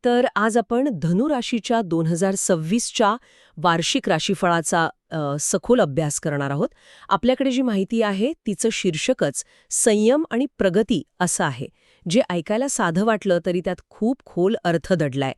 तर आज आपण धनु राशीच्या 2026च्या वार्षिक राशीफळाचा सखोल अभ्यास करणार आहोत. आपल्याकडे जी माहिती आहे तिचं शीर्षकच संयम आणि प्रगती असं आहे, जे ऐकायला साधं वाटलं तरी त्यात खूप खोल अर्थ दडलाय.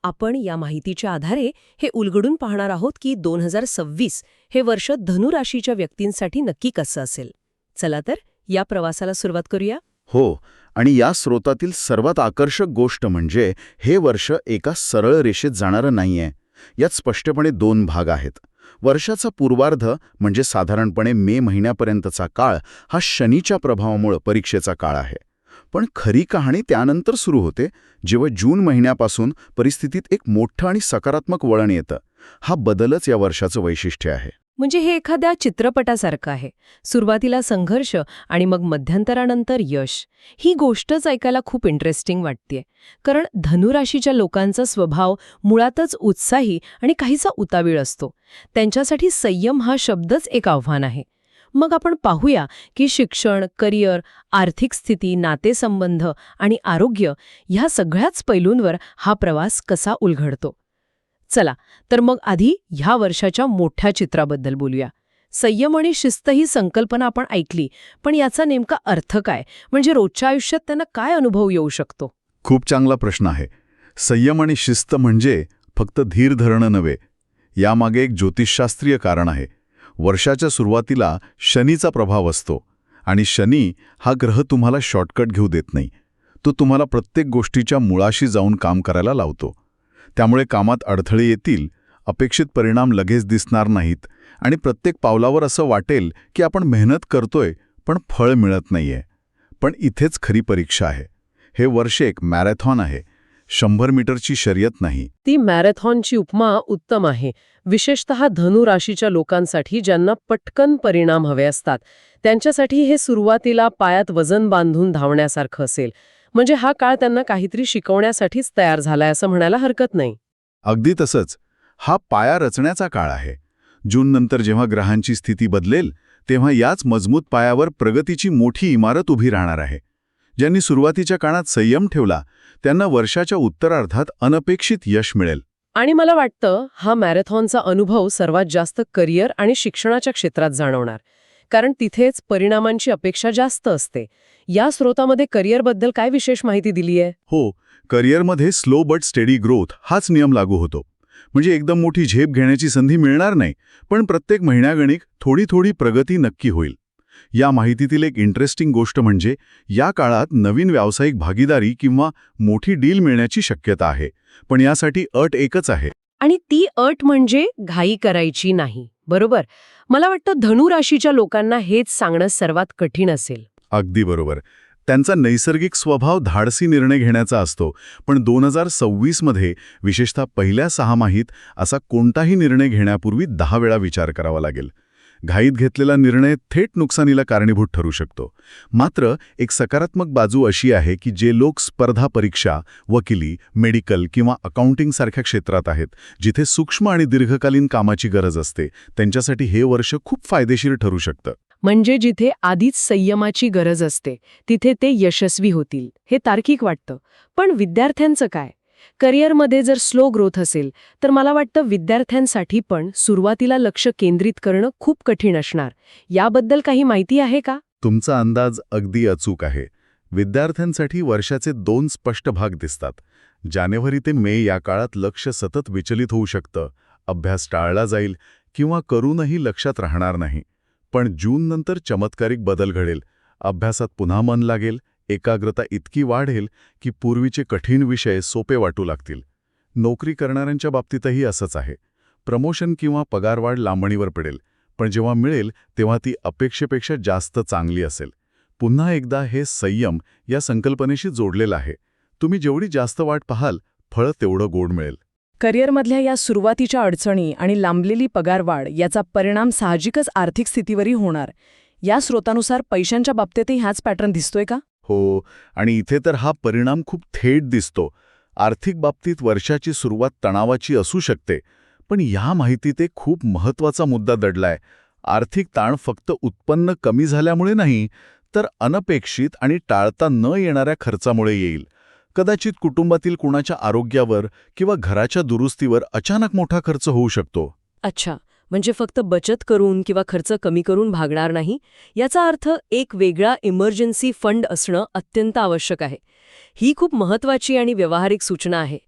आपण या माहितीच्या आधारे हे उलगडून पाहणार आहोत की 2026 हे वर्ष धनु राशीच्या व्यक्तींसाठी नक्की कसं असेल. चला तर या प्रवासाला सुरुवात करूया. हो, आणि या स्रोतातील सर्वात आकर्षक गोष्ट म्हणजे हे वर्ष एका सरळ रेषेत जाणारं नाहीये. यात स्पष्टपणे दोन भाग आहेत. वर्षाचा पूर्वार्ध म्हणजे साधारणपणे मे महिन्यापर्यंतचा काळ हा शनीच्या प्रभावामुळे परीक्षेचा काळ आहे. पण खरी कहाणी त्यानंतर सुरू होते, जेव्हा जून महिन्यापासून परिस्थितीत एक मोठं आणि सकारात्मक वळण येतं. हा बदलच या वर्षाचं वैशिष्ट्य आहे. म्हणजे हे एखाद्या चित्रपटासारखं आहे. सुरुवातीला संघर्ष आणि मग मध्यंतरानंतर यश. ही गोष्टच ऐकायला खूप इंटरेस्टिंग वाटतेय, कारण धनुराशीच्या लोकांचा स्वभाव मुळातच उत्साही आणि काहीसा उतावीळ असतो. त्यांच्यासाठी संयम हा शब्दच एक आव्हान आहे. मग आपण पाहूया की शिक्षण, करिअर, आर्थिक स्थिती, नातेसंबंध आणि आरोग्य ह्या सगळ्याच पैलूंवर हा प्रवास कसा उलगडतो. चला तर मग आधी ह्या वर्षाच्या मोठ्या चित्राबद्दल बोलूया. संयम आणि शिस्त ही संकल्पना आपण ऐकली, पण याचा नेमका अर्थ काय? म्हणजे रोजच्या आयुष्यात त्यांना काय अनुभव येऊ शकतो? खूप चांगला प्रश्न आहे. संयम आणि शिस्त म्हणजे फक्त धीर धरणं नव्हे. यामागे एक ज्योतिषशास्त्रीय कारण आहे. वर्षाच्या सुरुवातीला शनीचा प्रभाव असतो, आणि शनी हा ग्रह तुम्हाला शॉर्टकट घेऊ देत नाही. तो तुम्हाला प्रत्येक गोष्टीच्या मुळाशी जाऊन काम करायला लावतो. त्यामुळे कामात अडथळे येतील, अपेक्षित परिणाम लगेच दिसणार नाहीत, आणि प्रत्येक पावलावर असं वाटेल की आपण मेहनत करतोय पण फळ मिळत नाहीये. पण इथेच खरी परीक्षा आहे. हे वर्ष एक मॅरेथॉन आहे, 100 मीटरची शर्यत नाही. ती मॅरेथॉनची उपमा उत्तम आहे, विशेषतः धनु राशीच्या लोकांसाठी ज्यांना पटकन परिणाम हवे असतात. त्यांच्यासाठी हे सुरुवातीला पायात वजन बांधून धावण्यासारखं असेल. म्हणजे हा काळ त्यांना काहीतरी शिकवण्यासाठीच तयार झालाय असं म्हणायला हरकत नाही. अगदी तसंच. हा पाया रचण्याचा काळ आहे. जून नंतर जेव्हा ग्रहांची स्थिती बदलेल, तेव्हा याच मजबूत पायावर प्रगतीची मोठी इमारत उभी राहणार आहे. ज्यांनी सुरुवातीच्या काळात संयम ठेवला त्यांना वर्षाच्या उत्तरार्धात अनपेक्षित यश मिळेल. आणि मला वाटतं हा मॅरेथॉनचा अनुभव सर्वात जास्त करिअर आणि शिक्षणाच्या क्षेत्रात जाणवणार, कारण तिथेच परिणामांची अपेक्षा जास्त असते. या स्रोतामध्ये करिअरबद्दल काय विशेष माहिती दिली आहे? हो, करिअरमध्ये स्लो बट स्टेडी ग्रोथ हाच नियम लागू होतो. म्हणजे एकदम मोठी झेप घेण्याची संधी मिळणार नाही, पण प्रत्येक महिन्यागणिक थोडी थोडी प्रगती नक्की होईल. या माहितीतील एक इंटरेस्टिंग गोष्ट म्हणजे या काळात नवीन व्यावसायिक भागीदारी किंवा मोठी डील मिळण्याची शक्यता आहे. पण यासाठी अट एकच आहे, आणि ती अट म्हणजे घाई करायची नाही. बरोबर. मला वाटतं धनु राशीच्या लोकांना हेच सांगणं सर्वात कठीण असेल. अगदी बरोबर. त्यांचा नैसर्गिक स्वभाव धाडसी निर्णय घेण्याचा असतो, पण 2026 मध्ये विशेषतः पहिल्या 6 माहीत असा कोणताही निर्णय घेण्यापूर्वी 10 वेळा विचार करावा लागेल. घाईत घेतलेला निर्णय थेट नुकसानीला कारणीभूत ठरू शकतो. मात्र एक सकारात्मक बाजू अशी आहे की जे लोक स्पर्धा परीक्षा, वकिली, मेडिकल किंवा अकाउंटिंग सारख्या क्षेत्रात आहेत, जिथे सूक्ष्म आणि दीर्घकालीन कामाची गरज असते, त्यांच्यासाठी हे वर्ष खूप फायदेशीर ठरू शकतं. म्हणजे जिथे आधीच संयमाची गरज असते तिथे ते यशस्वी होतील, हे तार्किक वाटतं. पण विद्यार्थ्यांचं काय? करिअरमध्ये जर स्लो ग्रोथ असेल तर मला वाटतं विद्यार्थ्यांसाठी पण सुरुवातीला लक्ष केंद्रित करणं खूप कठीण असणार. याबद्दल काही माहिती आहे का? तुमचा अंदाज अगदी अचूक आहे. विद्यार्थ्यांसाठी वर्षाचे 2 स्पष्ट भाग दिसतात. जानेवारी ते मे या काळात लक्ष सतत विचलित होऊ शकतं. अभ्यास टाळला जाईल किंवा करूनही लक्षात राहणार नाही. पण जून नंतर चमत्कारिक बदल घडेल. अभ्यासात पुन्हा मन लागेल, एकाग्रता इतकी वाढेल की पूर्वीचे कठीण विषय सोपे वाटू लागतील. नोकरी करणाऱ्यांच्या बाबतीतही असंच आहे. प्रमोशन किंवा पगारवाढ लांबणीवर पडेल, पण जेव्हा मिळेल तेव्हा ती अपेक्षेपेक्षा जास्त चांगली असेल. पुन्हा एकदा हे संयम या संकल्पनेशी जोडलेलं आहे. तुम्ही जेवढी जास्त वाट पाहाल, फळ तेवढं गोड मिळेल. करिअरमधल्या या सुरुवातीच्या अडचणी आणि लांबलेली पगारवाढ याचा परिणाम साहजिकच आर्थिक स्थितीवरही होणार. या स्रोतानुसार पैशांच्या बाबतीतही ह्याच पॅटर्न दिसतोय का? हो, आणि इथे तर हा परिणाम खूप थेट दिसतो. आर्थिक बाबतीत वर्षाची सुरुवात तणावाची असू शकते, पण या माहितीत एक खूप महत्त्वाचा मुद्दा दडलाय. आर्थिक ताण फक्त उत्पन्न कमी झाल्यामुळे नाही, तर अनपेक्षित आणि टाळता न येणाऱ्या खर्चामुळे येईल. कदाचित कुटुंबातील कुणाच्या आरोग्यावर किंवा घराच्या दुरुस्तीवर अचानक मोठा खर्च होऊ शकतो. अच्छा, म्हणजे फक्त बचत करून किंवा खर्च कमी करून भागणार नाही, याचा अर्थ एक वेगळा इमर्जन्सी फंड असणं अत्यंत आवश्यक आहे. ही खूप महत्वाची आणि व्यावहारिक सूचना आहे,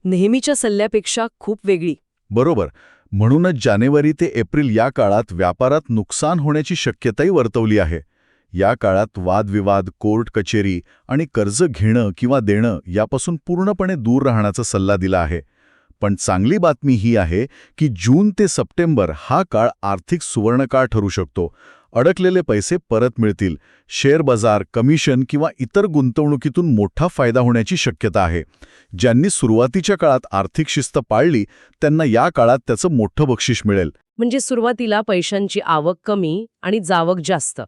नेहमीच्या सल्ल्यापेक्षा खूप वेगळी. बरोबर. म्हणूनच जानेवारी ते एप्रिल या काळात व्यापारात नुकसान होण्याची शक्यताही वर्तवली आहे. या काळात वादविवाद, कोर्ट कचेरी आणि कर्ज घेणं किंवा देणं यापासून पूर्णपणे दूर राहण्याचा सल्ला दिला आहे. पण चांगली बातमी ही आहे की जून ते सप्टेंबर हा काळ आर्थिक सुवर्णकाळ ठरू शकतो. अडकलेले पैसे परत मिळतील. शेअर बाजार, कमिशन किंवा इतर गुंतवणुकीतून मोठा फायदा होण्याची शक्यता आहे. ज्यांनी सुरुवातीच्या काळात आर्थिक शिस्त पाळली त्यांना या काळात त्याचं मोठं बक्षीस मिळेल. म्हणजे सुरुवातीला पैशांची आवक कमी आणि जावक जास्त,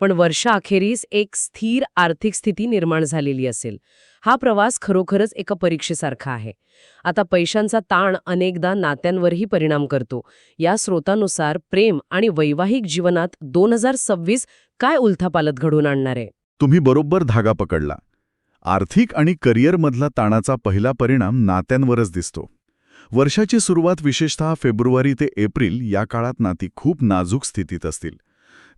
पण वर्षाअखेरीस एक स्थिर आर्थिक स्थिती निर्माण झालेली असेल. हा प्रवास खरोखरच एका परीक्षेसारखा आहे. आता पैशांचा ताण अनेकदा नात्यांवरही परिणाम करतो. या स्रोतानुसार प्रेम आणि वैवाहिक जीवनात 2026 काय उलथापालथ घडवून आणणार आहे? तुम्ही बरोबर धागा पकडला. आर्थिक आणि करिअरमधला ताणाचा पहिला परिणाम नात्यांवरच दिसतो. वर्षाची सुरुवात विशेषतः फेब्रुवारी ते एप्रिल या काळात नाती खूप नाजूक स्थितीत असतील.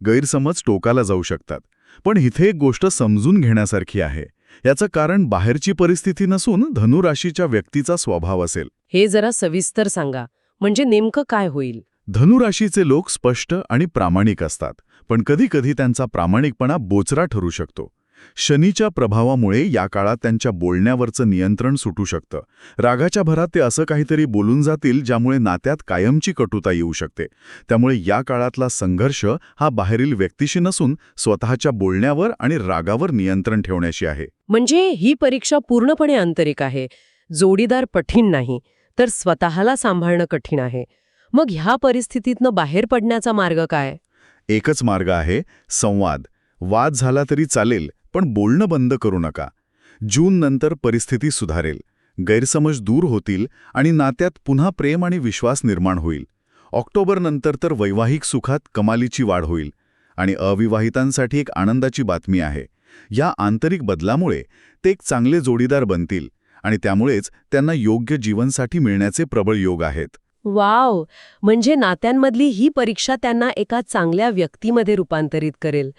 गैरसमज टोकाला जाऊ शकतात. पण इथे एक गोष्ट समजून घेण्यासारखी आहे. याचं कारण बाहेरची परिस्थिती नसून धनुराशीच्या व्यक्तीचा स्वभाव असेल. हे जरा सविस्तर सांगा, म्हणजे नेमकं काय होईल? धनुराशीचे लोक स्पष्ट आणि प्रामाणिक असतात, पण कधीकधी त्यांचा प्रामाणिकपणा बोचरा ठरू शकतो. शनीच्या प्रभावामुळे या काळात त्यांच्या बोलण्यावरचं नियंत्रण सुटू शकतं. रागाच्या भरात ते असं काहीतरी बोलून जातील ज्यामुळे नात्यात कायमची कटुता येऊ शकते. त्यामुळे या काळातला संघर्ष हा बाहेरील व्यक्तीशी नसून स्वतःच्या बोलण्यावर आणि रागावर नियंत्रण ठेवण्याशी आहे. म्हणजे ही परीक्षा पूर्णपणे आंतरिक आहे. जोडीदार कठीण नाही, तर स्वतःला सांभाळणं कठीण आहे. मग ह्या परिस्थितीतनं बाहेर पडण्याचा मार्ग काय? एकच मार्ग आहे, संवाद. वाद झाला तरी चालेल, पण बोलणं बंद करू नका. जून नंतर परिस्थिती सुधारेल, गैरसमज दूर होतील आणि नात्यात पुन्हा प्रेम आणि विश्वास निर्माण होईल. ऑक्टोबर नंतर तर वैवाहिक सुखात कमालीची वाढ होईल. आणि अविवाहितांसाठी एक आनंदाची बातमी आहे. या आंतरिक बदलामुळे ते एक चांगले जोडीदार बनतील आणि त्यामुळेच त्यांना योग्य जीवनसाठी मिळण्याचे प्रबळ योग आहेत. वाव, म्हणजे नात्यांमधली ही परीक्षा त्यांना एका चांगल्या व्यक्तीमध्ये रूपांतरित करेल.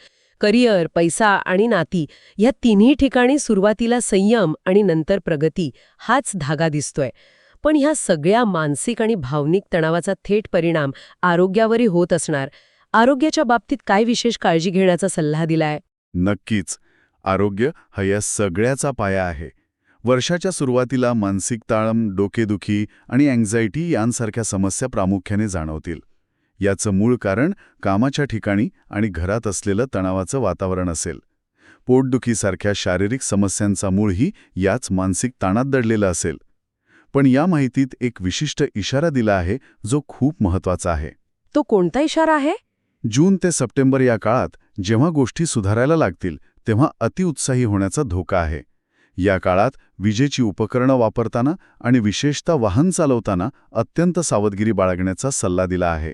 करिअर, पैसा आणि नाती या तिन्ही ठिकाणी सुरुवातीला संयम आणि नंतर प्रगती हाच धागा दिसतोय. पण ह्या सगळ्या मानसिक आणि भावनिक तणावाचा थेट परिणाम आरोग्यावरही होत असणार. आरोग्याच्या बाबतीत काय विशेष काळजी घेण्याचा सल्ला दिलाय? नक्कीच. आरोग्य हा या सगळ्याचा पाया आहे. वर्षाच्या सुरुवातीला मानसिक ताण, डोकेदुखी आणि अँक्झायटी यांसारख्या समस्या प्रामुख्याने जाणवतील. याचं मूळ कारण कामाच्या ठिकाणी आणि घरात असलेलं तणावाचं वातावरण असेल. पोटदुखीसारख्या शारीरिक समस्यांचा मूळही याच मानसिक ताणात दडलेला असेल. पण या माहितीत एक विशिष्ट इशारा दिला आहे जो खूप महत्वाचा आहे. तो कोणता इशारा आहे? जून ते सप्टेंबर या काळात जेव्हा गोष्टी सुधारायला लागतील तेव्हा अतिउत्साही होण्याचा धोका आहे. या काळात विजेची उपकरणं वापरताना आणि विशेषतः वाहन चालवताना अत्यंत सावधगिरी बाळगण्याचा सल्ला दिला आहे.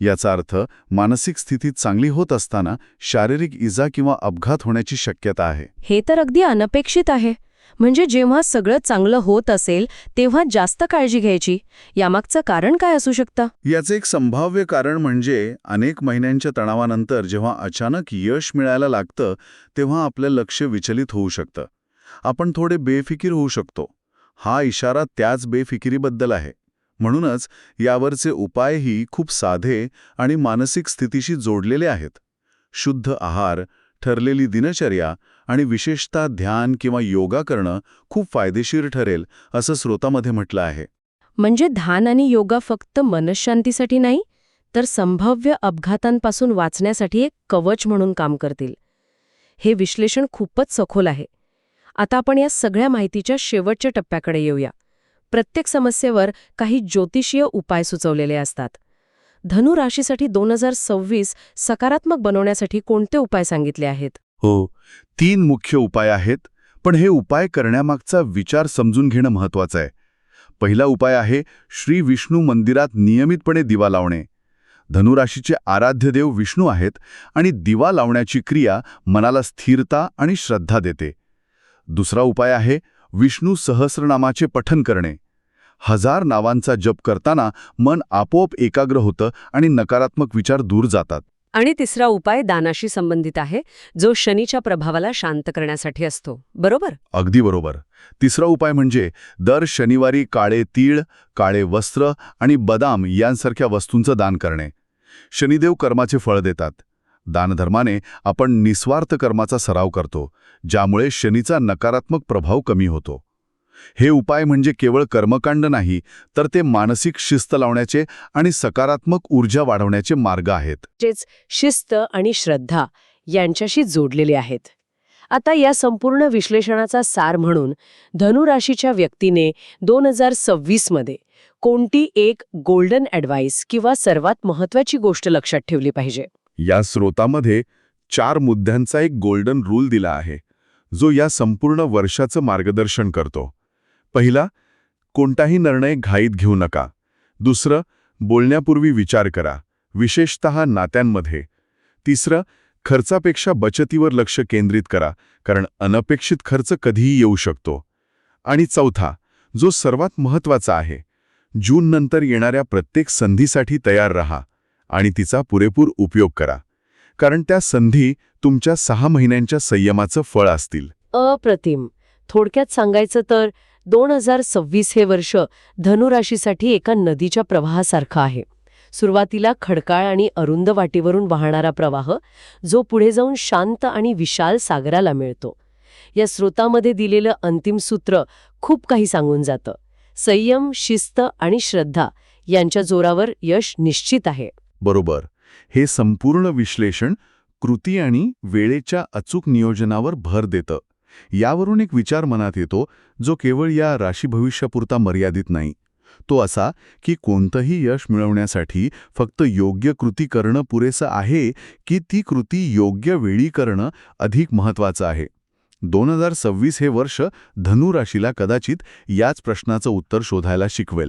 याचा अर्थ मानसिक स्थिती चांगली होत असताना शारीरिक इजा किंवा अपघात होण्याची शक्यता आहे. हे तर अगदी अनपेक्षित आहे. म्हणजे जेव्हा सगळं चांगलं होत असेल तेव्हा जास्त काळजी घ्यायची. यामागचं कारण काय असू शकतं? याचे एक संभाव्य कारण म्हणजे अनेक महिन्यांच्या तणावानंतर जेव्हा अचानक यश मिळायला लागतं तेव्हा आपलं लक्ष विचलित होऊ शकतं. आपण थोडे बेफिकीर होऊ शकतो. हा इशारा त्याच बेफिकिरीबद्दल आहे. म्हणूनच यावरचे उपायही खूप साधे आणि मानसिक स्थितीशी जोडलेले आहेत. शुद्ध आहार, ठरलेली दिनचर्या आणि विशेषतः ध्यान किंवा योगा करणं खूप फायदेशीर ठरेल असं स्रोतामध्ये म्हटलं आहे. म्हणजे ध्यान आणि योगा फक्त मनःशांतीसाठी नाही, तर संभाव्य अपघातांपासून वाचण्यासाठी एक कवच म्हणून काम करतील. हे विश्लेषण खूपच सखोल आहे. आता आपण या सगळ्या माहितीच्या शेवटच्या टप्प्याकडे येऊया. प्रत्येक समस्येवर काही ज्योतिषीय उपाय सुचवलेले असतात. धनु राशीसाठी 2026 सकारात्मक बनवण्यासाठी कोणते उपाय सांगितले आहेत? हो, 3 मुख्य उपाय आहेत, पण हे उपाय करण्यामागचा विचार समजून घेणं महत्वाचं आहे. पहिला उपाय आहे श्री विष्णू मंदिरात नियमितपणे दिवा लावणे. धनुराशीचे आराध्य देव विष्णू आहेत आणि दिवा लावण्याची क्रिया मनाला स्थिरता आणि श्रद्धा देते. दुसरा उपाय आहे विष्णू सहस्रनामाचे पठन करणे. 1000 नावांचा जप करताना मन आपोआप एकाग्र होतं आणि नकारात्मक विचार दूर जातात. आणि तिसरा उपाय दानाशी संबंधित आहे, जो शनीच्या प्रभावाला शांत करण्यासाठी असतो, बरोबर? अगदी बरोबर. तिसरा उपाय म्हणजे दर शनिवारी काळे तीळ, काळे वस्त्र आणि बदाम यांसारख्या वस्तूंचं दान करणे. शनिदेव कर्माचे फळ देतात. दानधर्माने आपण निस्वार्थ कर्माचा सराव करतो, ज्यामुळे शनीचा नकारात्मक प्रभाव कमी होतो. हे उपाय म्हणजे केवळ कर्मकांड नाही, तर ते मानसिक शिस्त लावण्याचे आणि सकारात्मक ऊर्जा वाढवण्याचे मार्ग आहेत. म्हणजेच शिस्त आणि श्रद्धा यांच्याशी जोडलेले आहेत. आता या संपूर्ण विश्लेषणाचा सार म्हणून धनुराशीच्या व्यक्तीने 2026 मध्ये कोणती एक गोल्डन ॲडवाइस किंवा सर्वात महत्त्वाची गोष्ट लक्षात ठेवली पाहिजे? या स्रोतामध्ये 4 मुद्द्यांचा एक गोल्डन रूल दिला आहे, जो या संपूर्ण वर्षाचं मार्गदर्शन करतो. पहिला, कोणताही निर्णय घाईत घेऊ नका. दुसरं, बोलण्यापूर्वी विचार करा, विशेषतः नात्यांमध्ये. तिसरं, खर्चापेक्षा बचतीवर लक्ष केंद्रित करा, कारण अनपेक्षित खर्च कधीही येऊ शकतो. आणि चौथा, जो सर्वात महत्त्वाचा आहे, जून नंतर येणाऱ्या प्रत्येक संधीसाठी तयार रहा आणि तिचा पुरेपूर उपयोग करा, कारण त्या संधी तुमच्या 6 महिन्यांच्या संयमाचं फळ असतील. अप्रतिम. थोडक्यात सांगायचं तर 2026 हे वर्ष धनुराशीसाठी एका नदीच्या प्रवाहासारखं आहे. सुरुवातीला खडकाळ आणि अरुंद वाटेवरून वाहणारा प्रवाह, जो पुढे जाऊन शांत आणि विशाल सागराला मिळतो. या स्रोतामध्ये दिलेलं अंतिम सूत्र खूप काही सांगून जातं. संयम, शिस्त आणि श्रद्धा यांच्या जोरावर यश निश्चित आहे. बरोबर. हे संपूर्ण विश्लेषण कृती आणि वेळेच्या अचूक नियोजनावर भर देतं. यावरून एक विचार मनात येतो, जो केवळ या राशी भविष्यापुरता मर्यादित नाही. तो असा की कोणतंही यश मिळवण्यासाठी फक्त योग्य कृती करणं पुरेसं आहे, की ती कृती योग्य वेळी करणं अधिक महत्त्वाचं आहे. 2026 हे वर्ष धनु राशीला कदाचित याच प्रश्नाचं उत्तर शोधायला शिकवेल.